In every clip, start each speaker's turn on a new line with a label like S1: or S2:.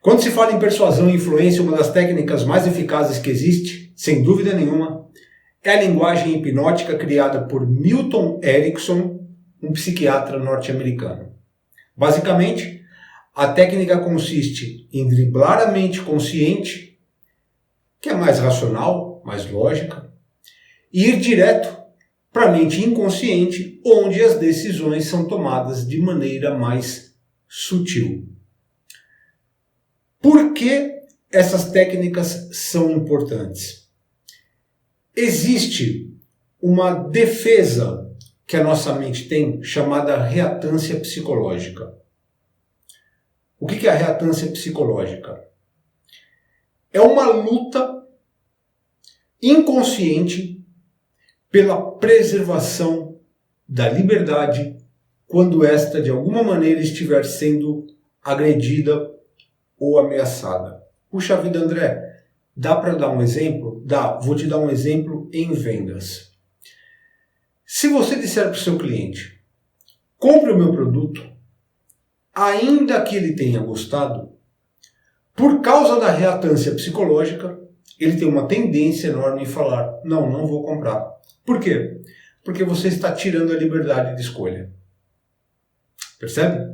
S1: Quando se fala em persuasão e influência, uma das técnicas mais eficazes que existe, sem dúvida nenhuma, é a linguagem hipnótica criada por Milton Erickson, um psiquiatra norte-americano. Basicamente, a técnica consiste em driblar a mente consciente, que é mais racional, mais lógica, e ir direto para a mente inconsciente, onde as decisões são tomadas de maneira mais sutil. Por que essas técnicas são importantes? Existe uma defesa que a nossa mente tem, chamada reatância psicológica. O que é a reatância psicológica? É uma luta inconsciente pela preservação da liberdade quando esta, de alguma maneira, estiver sendo agredida ou ameaçada. Puxa vida, André, dá para dar um exemplo? Dá. Vou te dar um exemplo em vendas. Se você disser para o seu cliente, compre o meu produto, ainda que ele tenha gostado, por causa da reatância psicológica, ele tem uma tendência enorme em falar, não vou comprar. Por quê? Porque você está tirando a liberdade de escolha. Percebe?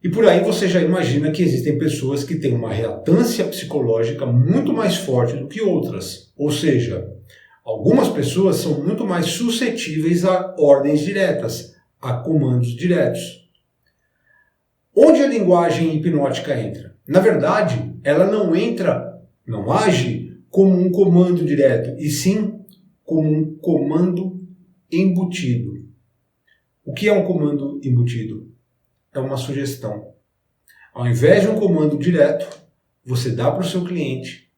S1: E por aí você já imagina que existem pessoas que têm uma reatância psicológica muito mais forte do que outras. Ou seja, algumas pessoas são muito mais suscetíveis a ordens diretas, a comandos diretos. Onde a linguagem hipnótica entra? Na verdade, ela não age como um comando direto, e sim como um comando embutido. O que é um comando embutido? É uma sugestão. Ao invés de um comando direto, você dá para o seu cliente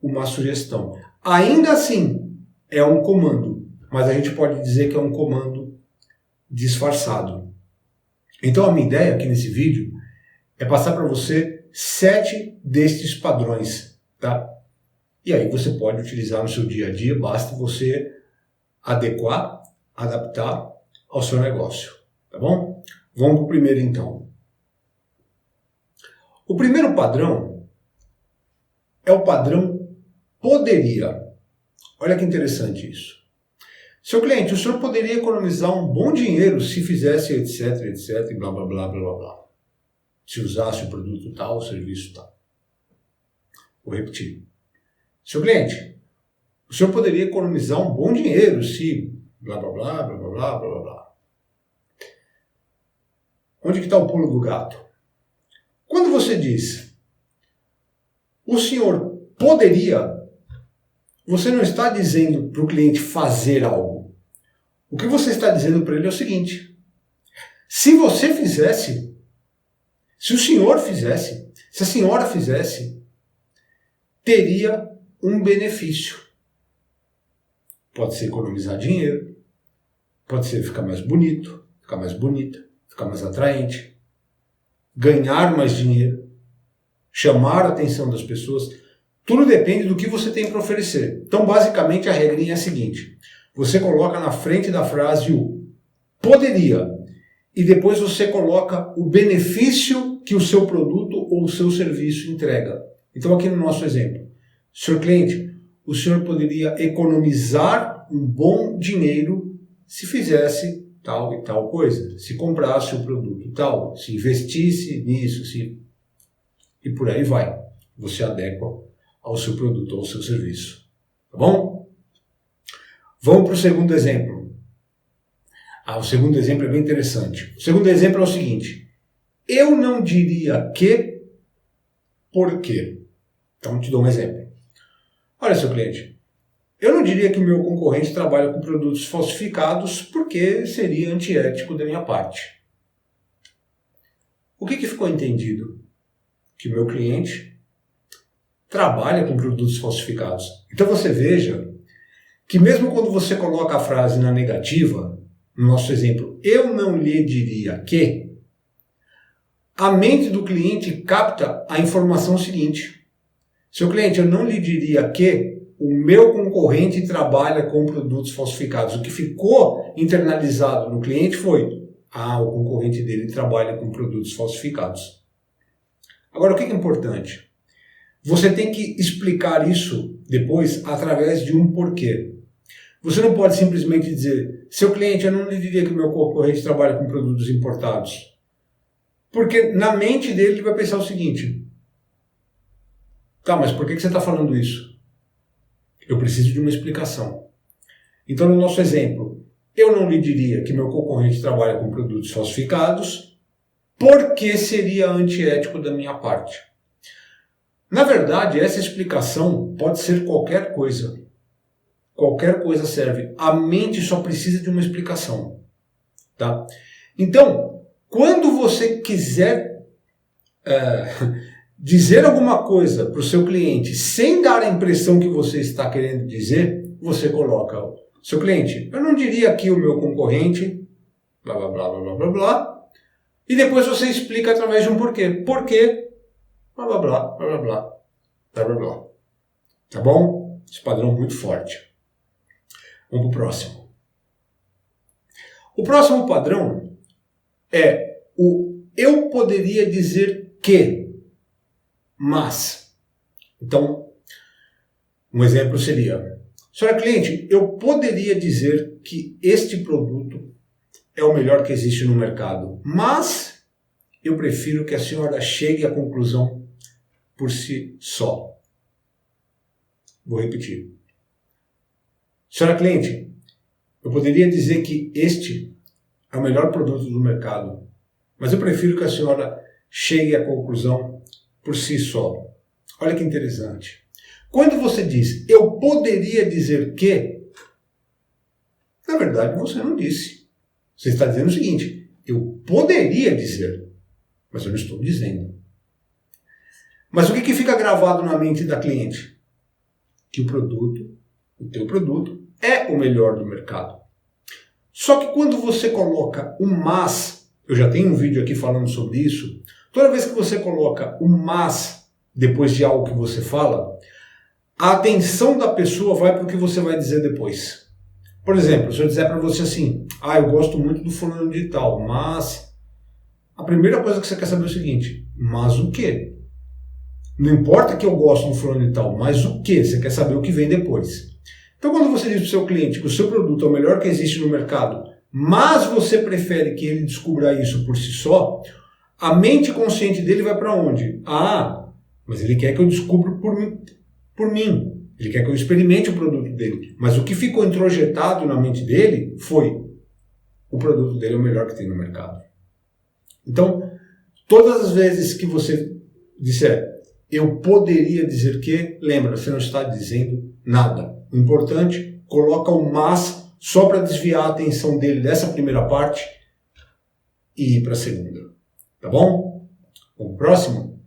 S1: uma sugestão. Ainda assim, é um comando, mas a gente pode dizer que é um comando disfarçado. Então a minha ideia aqui nesse vídeo é passar para você 7 destes padrões, tá? E aí você pode utilizar no seu dia a dia, basta você adequar, adaptar ao seu negócio, tá bom? Vamos para o primeiro então. O primeiro padrão é o padrão poderia. Olha que interessante isso. Seu cliente, o senhor poderia economizar um bom dinheiro se fizesse etc, etc, e blá, blá, blá, blá, blá. Se usasse o produto tal, o serviço tal. Vou repetir. Seu cliente, o senhor poderia economizar um bom dinheiro se blá, blá, blá, blá, blá, blá, blá, blá. Onde que está o pulo do gato? Quando você diz, o senhor poderia, você não está dizendo para o cliente fazer algo. O que você está dizendo para ele é o seguinte, se você fizesse, se o senhor fizesse, se a senhora fizesse, teria um benefício. Pode ser economizar dinheiro, pode ser ficar mais bonito, ficar mais bonita, ficar mais atraente, ganhar mais dinheiro, chamar a atenção das pessoas. Tudo depende do que você tem para oferecer. Então, basicamente, a regrinha é a seguinte. Você coloca na frente da frase o poderia e depois você coloca o benefício que o seu produto ou o seu serviço entrega. Então, aqui no nosso exemplo, senhor cliente, o senhor poderia economizar um bom dinheiro se fizesse tal e tal coisa, se comprasse o produto tal, se investisse nisso, e por aí vai. Você adequa ao seu produto ou ao seu serviço. Tá bom? Vamos para o segundo exemplo. O segundo exemplo é bem interessante. O segundo exemplo é o seguinte. Eu não diria que, por quê? Então, te dou um exemplo. Olha, seu cliente, eu não diria que o meu concorrente trabalha com produtos falsificados porque seria antiético da minha parte. O que ficou entendido? Que o meu cliente trabalha com produtos falsificados. Então você veja que mesmo quando você coloca a frase na negativa, no nosso exemplo, eu não lhe diria que, a mente do cliente capta a informação seguinte. Seu cliente, eu não lhe diria que o meu concorrente trabalha com produtos falsificados. O que ficou internalizado no cliente foi, o concorrente dele trabalha com produtos falsificados. Agora, o que é importante? Você tem que explicar isso depois através de um porquê. Você não pode simplesmente dizer, seu cliente, eu não lhe diria que o meu concorrente trabalha com produtos importados. Porque na mente dele ele vai pensar o seguinte, tá, mas por que você está falando isso? Eu preciso de uma explicação. Então, no nosso exemplo, eu não lhe diria que meu concorrente trabalha com produtos falsificados, porque seria antiético da minha parte. Na verdade, essa explicação pode ser qualquer coisa. Qualquer coisa serve. A mente só precisa de uma explicação. Tá? Então, quando você quiser dizer alguma coisa para o seu cliente sem dar a impressão que você está querendo dizer, você coloca, seu cliente, eu não diria aqui o meu concorrente, blá, blá, blá, blá, blá, blá, blá, e depois você explica através de um porquê. Porquê, blá, blá, blá, blá, blá, blá, blá, blá, blá. Tá bom? Esse padrão muito forte. Vamos para o próximo. O próximo padrão é o eu poderia dizer que, mas. Então, um exemplo seria, senhora cliente, eu poderia dizer que este produto é o melhor que existe no mercado, mas eu prefiro que a senhora chegue à conclusão por si só. Vou repetir. Senhora cliente, eu poderia dizer que este é o melhor produto do mercado, mas eu prefiro que a senhora chegue à conclusão por si só. Olha que interessante. Quando você diz, eu poderia dizer que, na verdade você não disse. Você está dizendo o seguinte, eu poderia dizer, mas eu não estou dizendo. Mas o que fica gravado na mente da cliente? Que o teu produto, é o melhor do mercado. Só que quando você coloca um mas, eu já tenho um vídeo aqui falando sobre isso, toda vez que você coloca um mas depois de algo que você fala, a atenção da pessoa vai para o que você vai dizer depois. Por exemplo, se eu disser para você assim, eu gosto muito do fulano de tal, mas a primeira coisa que você quer saber é o seguinte, mas o quê? Não importa que eu gosto do fulano de tal, mas o quê? Você quer saber o que vem depois. Então, quando você diz para o seu cliente que o seu produto é o melhor que existe no mercado, mas você prefere que ele descubra isso por si só, a mente consciente dele vai para onde? Mas ele quer que eu descubra por mim. Ele quer que eu experimente o produto dele. Mas o que ficou introjetado na mente dele foi o produto dele é o melhor que tem no mercado. Então, todas as vezes que você disser eu poderia dizer que, lembra, você não está dizendo nada. O importante, coloca o mas só para desviar a atenção dele dessa primeira parte e ir para a segunda. Tá bom? Vamos pro próximo?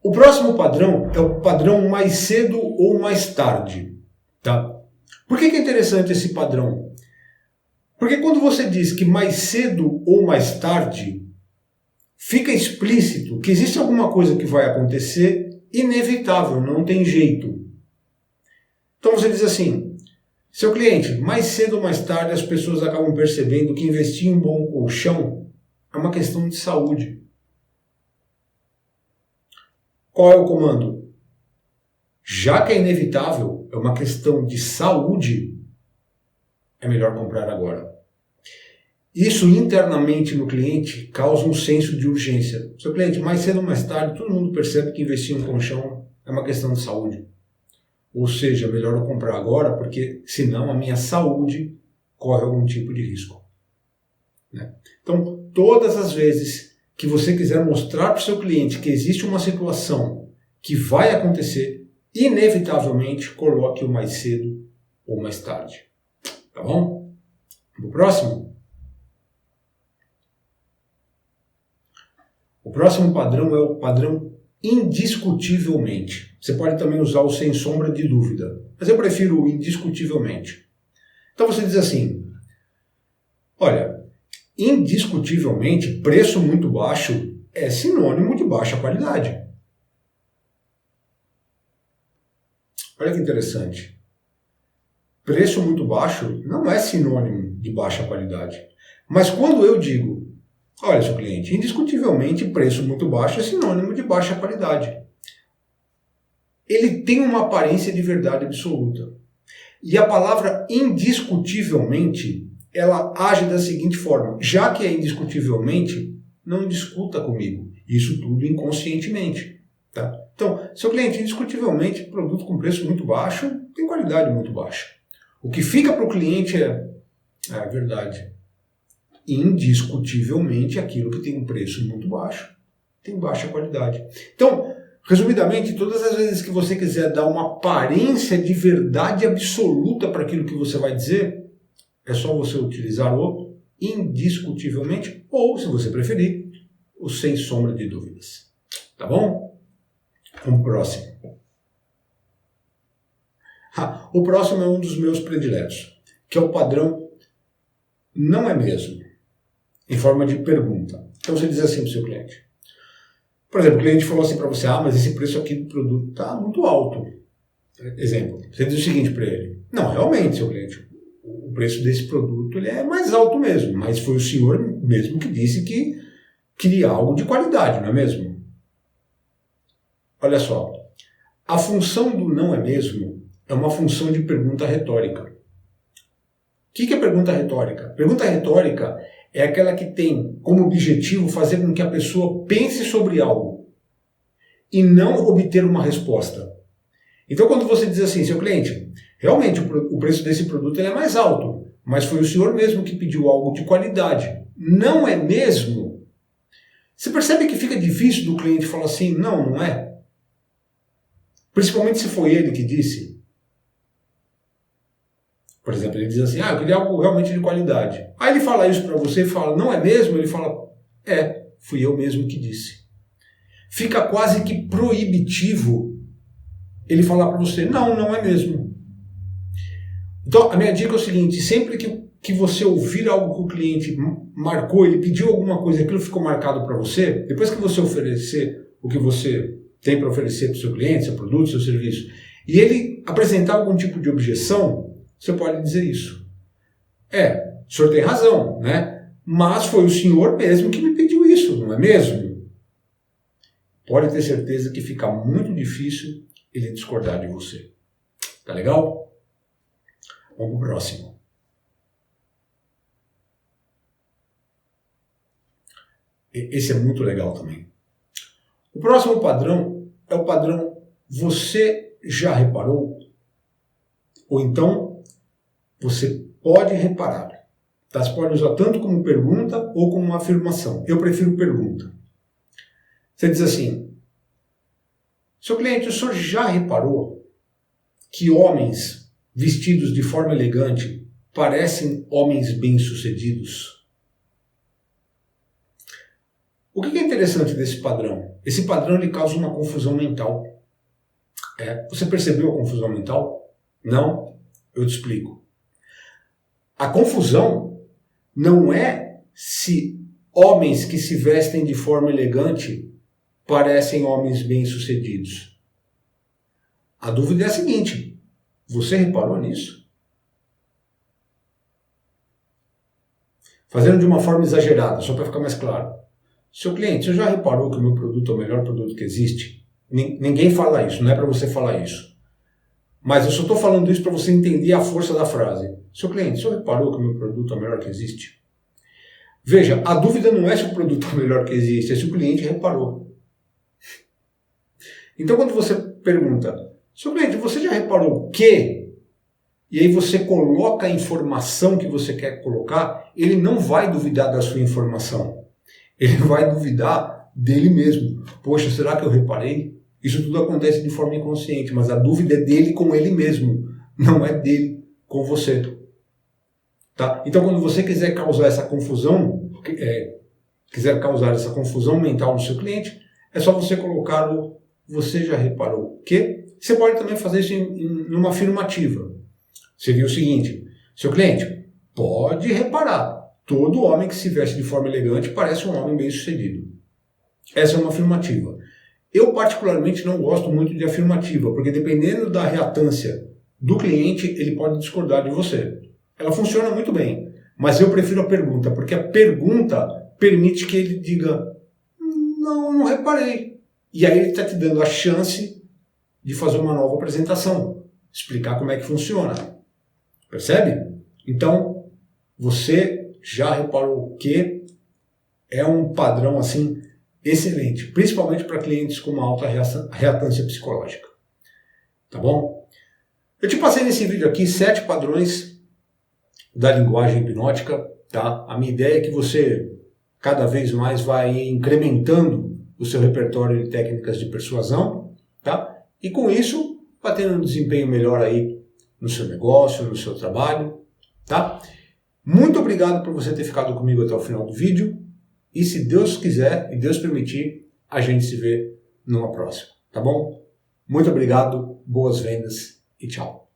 S1: O próximo padrão é o padrão mais cedo ou mais tarde. Tá? Por que é interessante esse padrão? Porque quando você diz que mais cedo ou mais tarde, fica explícito que existe alguma coisa que vai acontecer inevitável, não tem jeito. Então você diz assim, seu cliente, mais cedo ou mais tarde as pessoas acabam percebendo que investir em um bom colchão é uma questão de saúde. Qual é o comando? Já que é inevitável, é uma questão de saúde, é melhor comprar agora. Isso internamente no cliente causa um senso de urgência. Seu cliente, mais cedo ou mais tarde, todo mundo percebe que investir em um colchão é uma questão de saúde. Ou seja, é melhor eu comprar agora, porque senão a minha saúde corre algum tipo de risco. Né? Então, todas as vezes que você quiser mostrar para o seu cliente que existe uma situação que vai acontecer, inevitavelmente coloque o mais cedo ou mais tarde. Tá bom? Vamos pro próximo? O próximo padrão é o padrão indiscutivelmente. Você pode também usar o sem sombra de dúvida, mas eu prefiro o indiscutivelmente. Então você diz assim, olha, indiscutivelmente, preço muito baixo é sinônimo de baixa qualidade. Olha que interessante. Preço muito baixo não é sinônimo de baixa qualidade. Mas quando eu digo, Olha, seu cliente, indiscutivelmente preço muito baixo é sinônimo de baixa qualidade. Ele tem uma aparência de verdade absoluta. E a palavra indiscutivelmente, ela age da seguinte forma: já que é indiscutivelmente, não discuta comigo. Isso tudo inconscientemente. Tá? Então, seu cliente, indiscutivelmente, produto com preço muito baixo, tem qualidade muito baixa. O que fica para o cliente é verdade. Indiscutivelmente, aquilo que tem um preço muito baixo tem baixa qualidade. Então, resumidamente, todas as vezes que você quiser dar uma aparência de verdade absoluta para aquilo que você vai dizer, é só você utilizar o indiscutivelmente ou, se você preferir, o sem sombra de dúvidas. Tá bom? Vamos pro próximo. O próximo é um dos meus prediletos, que é o padrão não é mesmo, em forma de pergunta. Então você diz assim para o seu cliente. Por exemplo, o cliente falou assim para você, mas esse preço aqui do produto está muito alto. Exemplo, você diz o seguinte para ele, não, realmente, seu cliente, o preço desse produto ele é mais alto mesmo, mas foi o senhor mesmo que disse que queria algo de qualidade, não é mesmo? Olha só, a função do não é mesmo é uma função de pergunta retórica. O que é pergunta retórica? Pergunta retórica é aquela que tem como objetivo fazer com que a pessoa pense sobre algo e não obter uma resposta. Então, quando você diz assim, seu cliente, realmente o preço desse produto é mais alto, mas foi o senhor mesmo que pediu algo de qualidade. Não é mesmo? Você percebe que fica difícil do cliente falar assim, não é? Principalmente se foi ele que disse. Por exemplo, ele diz assim, eu queria algo realmente de qualidade. Aí ele fala isso para você e fala, não é mesmo? Ele fala, fui eu mesmo que disse. Fica quase que proibitivo ele falar para você, não é mesmo. Então, a minha dica é o seguinte, sempre que você ouvir algo que o cliente marcou, ele pediu alguma coisa, aquilo ficou marcado para você, depois que você oferecer o que você tem para oferecer para o seu cliente, seu produto, seu serviço, e ele apresentar algum tipo de objeção, você pode dizer isso. O senhor tem razão, né? Mas foi o senhor mesmo que me pediu isso, não é mesmo? Pode ter certeza que fica muito difícil ele discordar de você. Tá legal? Vamos pro próximo. Esse é muito legal também. O próximo padrão é o padrão você já reparou? Ou então, você pode reparar. Tá? Você pode usar tanto como pergunta ou como uma afirmação. Eu prefiro pergunta. Você diz assim, seu cliente, o senhor já reparou que homens vestidos de forma elegante parecem homens bem-sucedidos? O que é interessante desse padrão? Esse padrão ele causa uma confusão mental. Você percebeu a confusão mental? Não? Eu te explico. A confusão não é se homens que se vestem de forma elegante parecem homens bem-sucedidos. A dúvida é a seguinte, você reparou nisso? Fazendo de uma forma exagerada, só para ficar mais claro. Seu cliente, você já reparou que o meu produto é o melhor produto que existe? Ninguém fala isso, não é para você falar isso. Mas eu só estou falando isso para você entender a força da frase. Seu cliente, o senhor reparou que o meu produto é o melhor que existe? Veja, a dúvida não é se o produto é o melhor que existe, é se o cliente reparou. Então quando você pergunta, seu cliente, você já reparou que? E aí você coloca a informação que você quer colocar, ele não vai duvidar da sua informação. Ele vai duvidar dele mesmo. Poxa, será que eu reparei? Isso tudo acontece de forma inconsciente, mas a dúvida é dele com ele mesmo, não é dele com você. Tá? Então, quando você quiser causar essa confusão, mental no seu cliente, é só você colocar o você já reparou que? Você pode também fazer isso em uma afirmativa. Seria o seguinte, seu cliente, pode reparar, todo homem que se veste de forma elegante parece um homem bem-sucedido. Essa é uma afirmativa. Eu particularmente não gosto muito de afirmativa, porque dependendo da reatância do cliente, ele pode discordar de você. Ela funciona muito bem, mas eu prefiro a pergunta, porque a pergunta permite que ele diga, não reparei. E aí ele está te dando a chance de fazer uma nova apresentação, explicar como é que funciona. Percebe? Então, você já reparou que é um padrão assim excelente, principalmente para clientes com uma alta reatância psicológica. Tá bom? Eu te passei nesse vídeo aqui 7 padrões da linguagem hipnótica, tá? A minha ideia é que você cada vez mais vai incrementando o seu repertório de técnicas de persuasão, tá? E com isso, vai tendo um desempenho melhor aí no seu negócio, no seu trabalho, tá? Muito obrigado por você ter ficado comigo até o final do vídeo. E se Deus quiser e Deus permitir, a gente se vê numa próxima, tá bom? Muito obrigado, boas vendas e tchau.